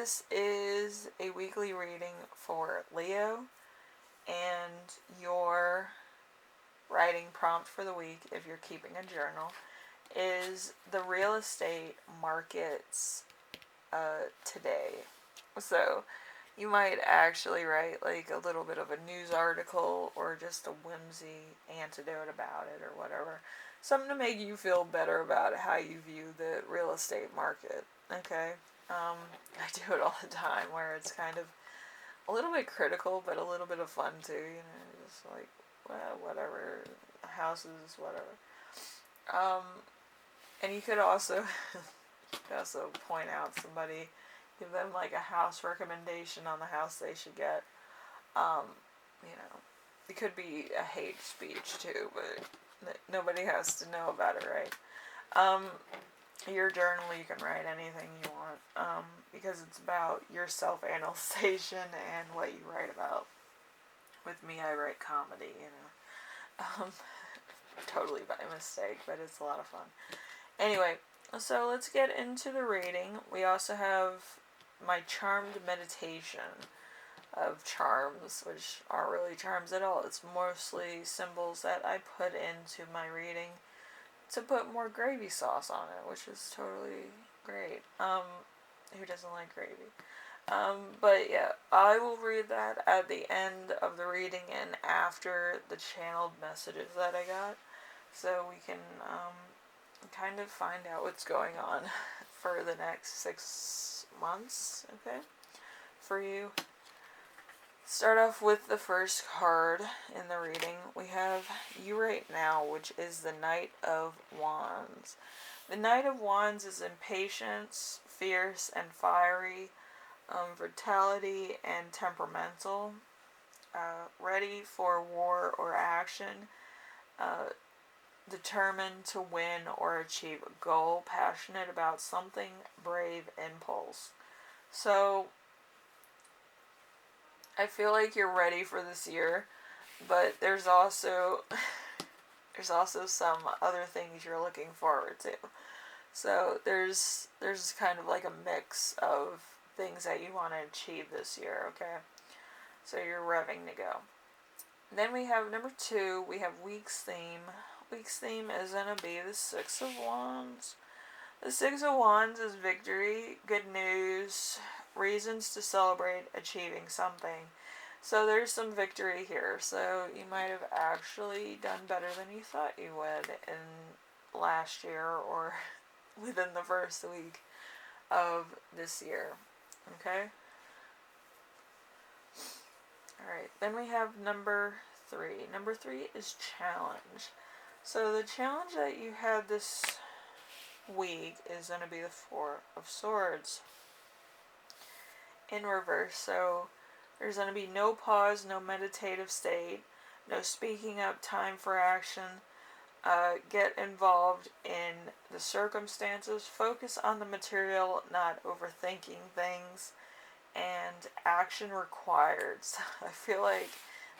this is a weekly reading for Leo, and your writing prompt for the week, if you're keeping a journal, is the real estate markets today. So you might actually write like a little bit of a news article or just a whimsy antidote about it or whatever. Something to make you feel better about how you view the real estate market. Okay? I do it all the time where it's kind of a little bit critical, but a little bit of fun too, just like, well, whatever, houses, whatever. And you could also, point out somebody, give them like a house recommendation on the house they should get. It could be a hate speech too, but nobody has to know about it, right? Your journal, you can write anything you want, because it's about your self-analyzation and what you write about. With me, I write comedy, totally by mistake, but it's a lot of fun. Anyway, so let's get into the reading. We also have my charmed meditation of charms, which aren't really charms at all. It's mostly symbols that I put into my reading to put more gravy sauce on it, which is totally great. Who doesn't like gravy? But yeah, I will read that at the end of the reading and after the channeled messages that I got, so we can kind of find out what's going on for the next 6 months, okay, for you. Start off with the first card in the reading. We have you right now, which is the Knight of Wands. The Knight of Wands is impatience, fierce and fiery, vitality and temperamental, ready for war or action, determined to win or achieve a goal, passionate about something, brave impulse. So I feel like you're ready for this year, but there's also some other things you're looking forward to. So there's kind of like a mix of things that you want to achieve this year, okay? So you're revving to go. Then we have number 2, we have week's theme. Week's theme is going to be the Six of Wands. The Six of Wands is victory, good news, reasons to celebrate achieving something. So there's some victory here. So you might have actually done better than you thought you would in last year or within the first week of this year. Okay? Alright, then we have number 3. Number 3 is challenge. So the challenge that you had this week is going to be the Four of Swords in reverse. So there's going to be no pause, no meditative state, no speaking up, time for action. Get involved in the circumstances, focus on the material, not overthinking things, and action required. So I feel like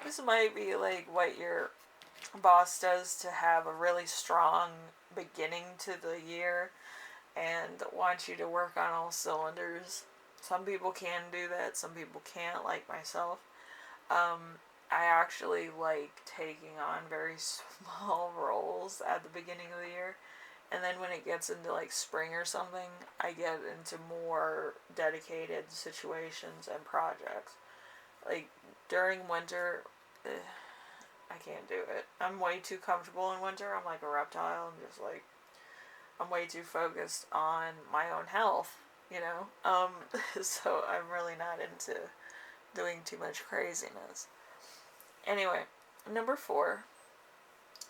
this might be like what your boss does to have a really strong beginning to the year and wants you to work on all cylinders. Some people can do that, some people can't, like myself. I actually like taking on very small roles at the beginning of the year, and then when it gets into like spring or something, I get into more dedicated situations and projects. Like during winter, I can't do it. I'm way too comfortable in winter. I'm like a reptile. I'm way too focused on my own health, so I'm really not into doing too much craziness. Anyway, number 4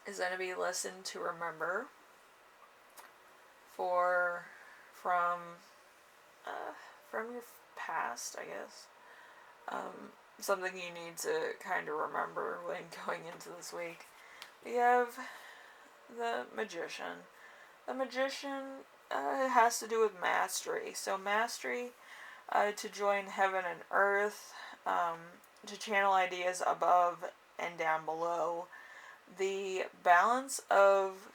is going to be listen to remember from your past, I guess. Something you need to kind of remember when going into this week. We have the Magician. The Magician has to do with mastery. So mastery, to join heaven and earth, to channel ideas above and down below. The balance of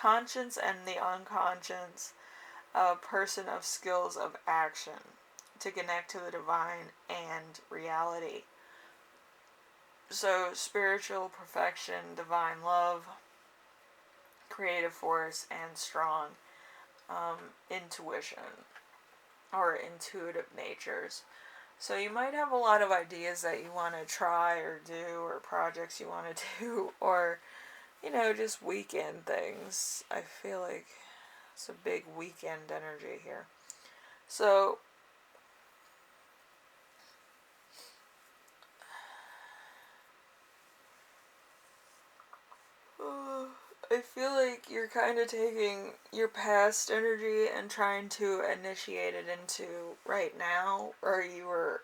conscience and the unconscious, a person of skills of action. to connect to the divine and reality. So, spiritual perfection, divine love, creative force, and strong intuition or intuitive natures. So, you might have a lot of ideas that you want to try or do, or projects you want to do, or, just weekend things. I feel like it's a big weekend energy here. So, I feel like you're kind of taking your past energy and trying to initiate it into right now, or you were,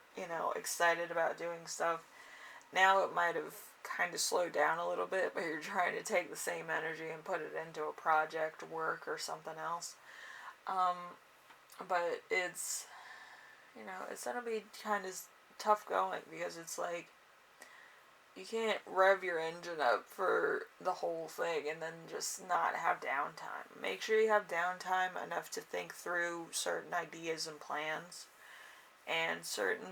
excited about doing stuff. Now it might have kind of slowed down a little bit, but you're trying to take the same energy and put it into a project, work, or something else. But it's, it's going to be kind of tough going, because it's like, you can't rev your engine up for the whole thing and then just not have downtime. Make sure you have downtime enough to think through certain ideas and plans, and certain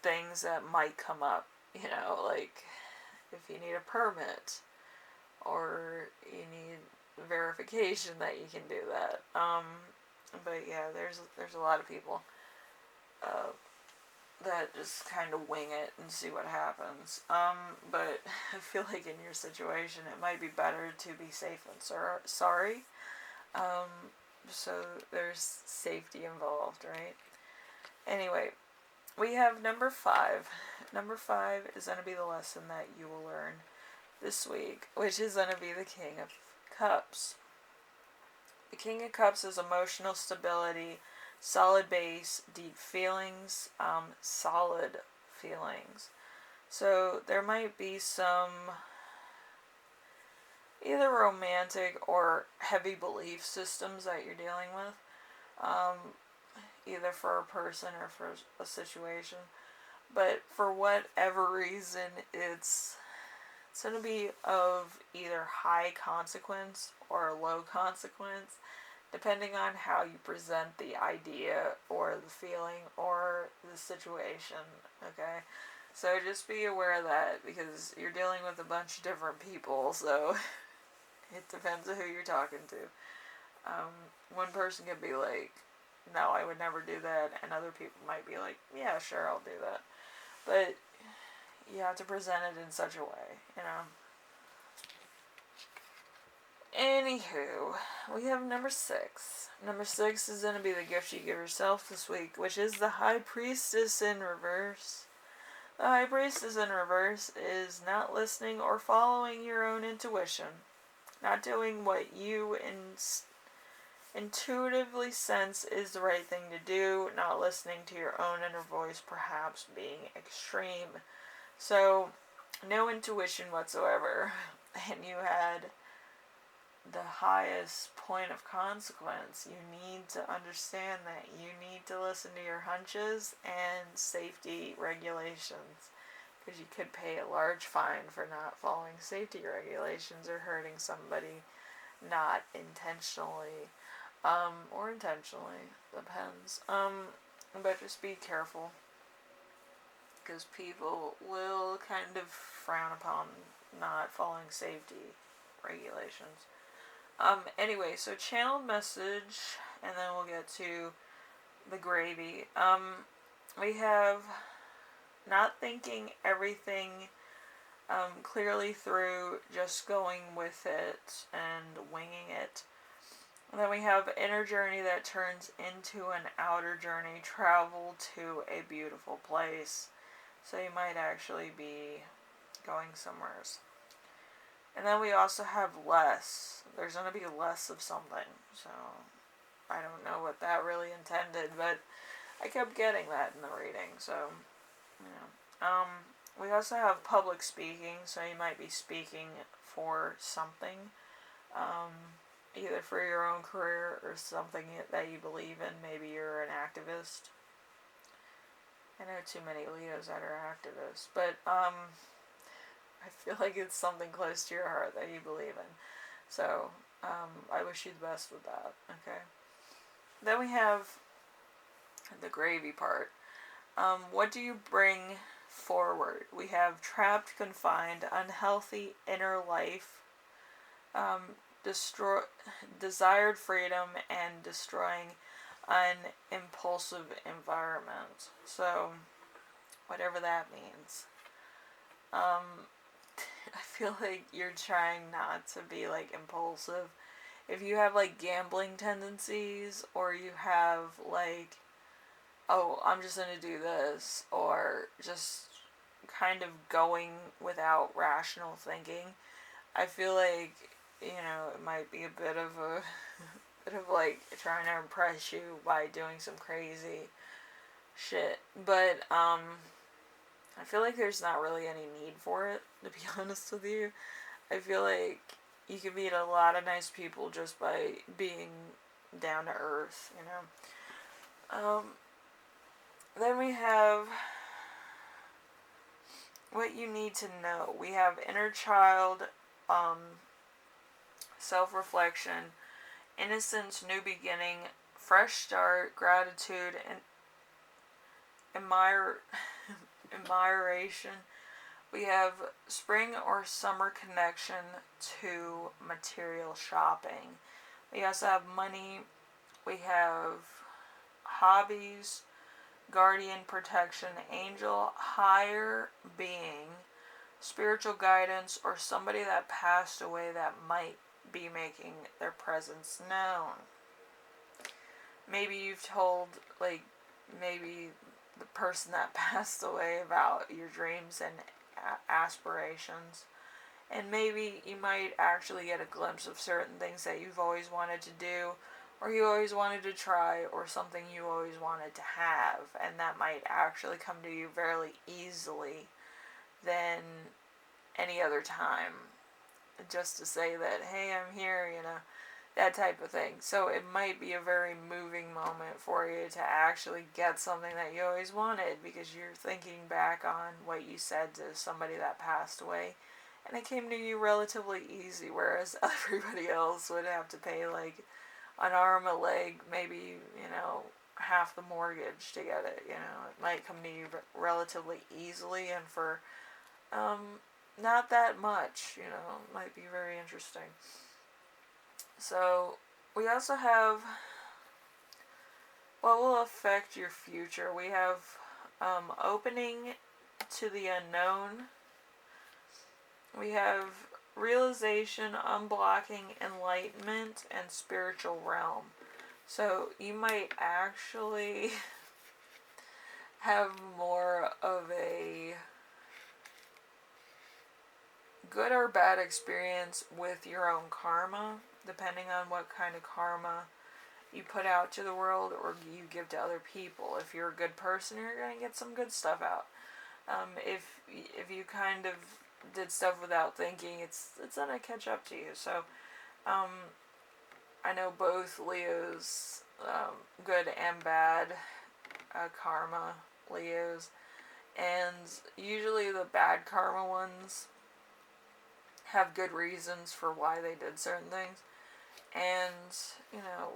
things that might come up. Like if you need a permit, or you need verification that you can do that. But yeah, there's a lot of people that just kind of wing it and see what happens. But I feel like in your situation, it might be better to be safe than sorry. So there's safety involved, right? Anyway, we have number 5. Number 5 is going to be the lesson that you will learn this week, which is going to be the King of Cups. The King of Cups is emotional stability, solid base, deep feelings, solid feelings. So there might be some either romantic or heavy belief systems that you're dealing with, either for a person or for a situation. But for whatever reason, it's going to be of either high consequence or low consequence, depending on how you present the idea or the feeling or the situation, okay? So just be aware of that, because you're dealing with a bunch of different people, so it depends on who you're talking to. One person can be like, no, I would never do that, and other people might be like, yeah, sure, I'll do that. But you have to present it in such a way, Anywho, we have number 6. Number 6 is going to be the gift you give yourself this week, which is the High Priestess in reverse. The High Priestess in reverse is not listening or following your own intuition, not doing what you intuitively sense is the right thing to do, not listening to your own inner voice, perhaps being extreme. So, no intuition whatsoever, and you had the highest point of consequence. You need to understand that you need to listen to your hunches and safety regulations, because you could pay a large fine for not following safety regulations or hurting somebody, not intentionally, or intentionally, depends. But just be careful, because people will kind of frown upon not following safety regulations. Anyway, so channeled message, and then we'll get to the gravy. We have not thinking everything clearly through, just going with it and winging it. And then we have inner journey that turns into an outer journey, travel to a beautiful place. So you might actually be going somewhere. And then we also have less. There's going to be less of something. So I don't know what that really intended, but I kept getting that in the reading. So, we also have public speaking. So you might be speaking for something, either for your own career or something that you believe in. Maybe you're an activist. I know too many Leos that are activists, but I feel like it's something close to your heart that you believe in. So, I wish you the best with that, okay? Then we have the gravy part. What do you bring forward? We have trapped, confined, unhealthy inner life, um, destroy, desired freedom, and destroying an impulsive environment. So, whatever that means. I feel like you're trying not to be like impulsive. If you have like gambling tendencies, or you have like, oh, I'm just gonna do this, or just kind of going without rational thinking, I feel like, it might be a bit of a bit of like trying to impress you by doing some crazy shit. But I feel like there's not really any need for it, to be honest with you. I feel like you can meet a lot of nice people just by being down to earth, Then we have what you need to know. We have inner child, um, self-reflection, innocence, new beginning, fresh start, gratitude, and admiration. We have spring or summer connection to material shopping. We also have money. We have hobbies, guardian protection, angel, higher being, spiritual guidance, or somebody that passed away that might be making their presence known. Maybe you've told, like, maybe the person that passed away about your dreams and aspirations. And maybe you might actually get a glimpse of certain things that you've always wanted to do, or you always wanted to try, or something you always wanted to have, and that might actually come to you fairly easily than any other time. Just to say that, hey, I'm here, that type of thing. So it might be a very moving moment for you to actually get something that you always wanted, because you're thinking back on what you said to somebody that passed away, and it came to you relatively easy, whereas everybody else would have to pay like an arm, a leg, maybe, half the mortgage to get it. It might come to you relatively easily, and for not that much, it might be very interesting. So we also have what will affect your future. We have opening to the unknown. We have realization, unblocking, enlightenment, and spiritual realm. So you might actually have more of a good or bad experience with your own karma, depending on what kind of karma you put out to the world or you give to other people. If you're a good person, you're going to get some good stuff out. If you kind of did stuff without thinking, it's gonna catch up to you. So I know both Leos, good and bad karma Leos, and usually the bad karma ones have good reasons for why they did certain things, and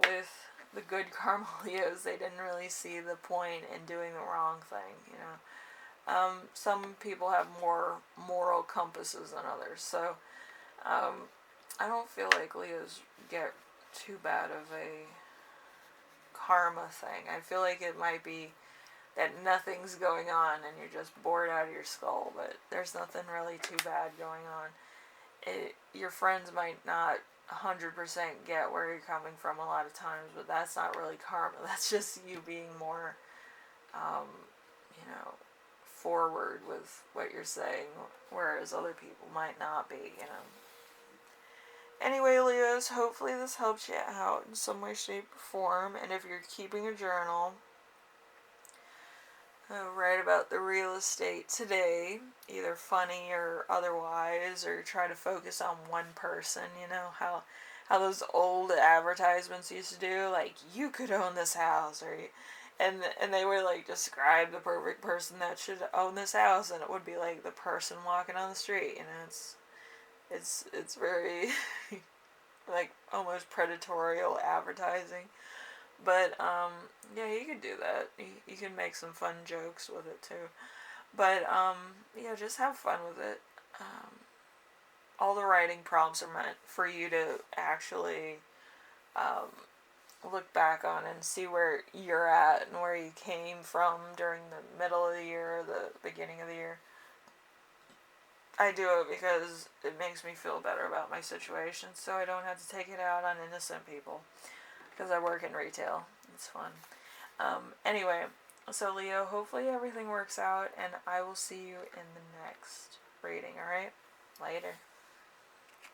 with the good karma Leos, they didn't really see the point in doing the wrong thing. Some people have more moral compasses than others, so I don't feel like Leos get too bad of a karma thing. I feel like it might be that nothing's going on and you're just bored out of your skull, but there's nothing really too bad going on. Your friends might not 100% get where you're coming from a lot of times, but that's not really karma. That's just you being more, forward with what you're saying, whereas other people might not be, Anyway, Leos, hopefully this helps you out in some way, shape, or form, and if you're keeping a journal, write about the real estate today, either funny or otherwise, or try to focus on one person, how those old advertisements used to do, like, you could own this house, or and they would like describe the perfect person that should own this house, and it would be like the person walking on the street. It's very like almost predatorial advertising, But, yeah, you could do that. You can make some fun jokes with it, too. But, yeah, just have fun with it. All the writing prompts are meant for you to actually, um, look back on and see where you're at and where you came from during the middle of the year or the beginning of the year. I do it because it makes me feel better about my situation, so I don't have to take it out on innocent people. Because I work in retail. It's fun. Anyway, so Leo, hopefully everything works out, and I will see you in the next reading, alright? Later.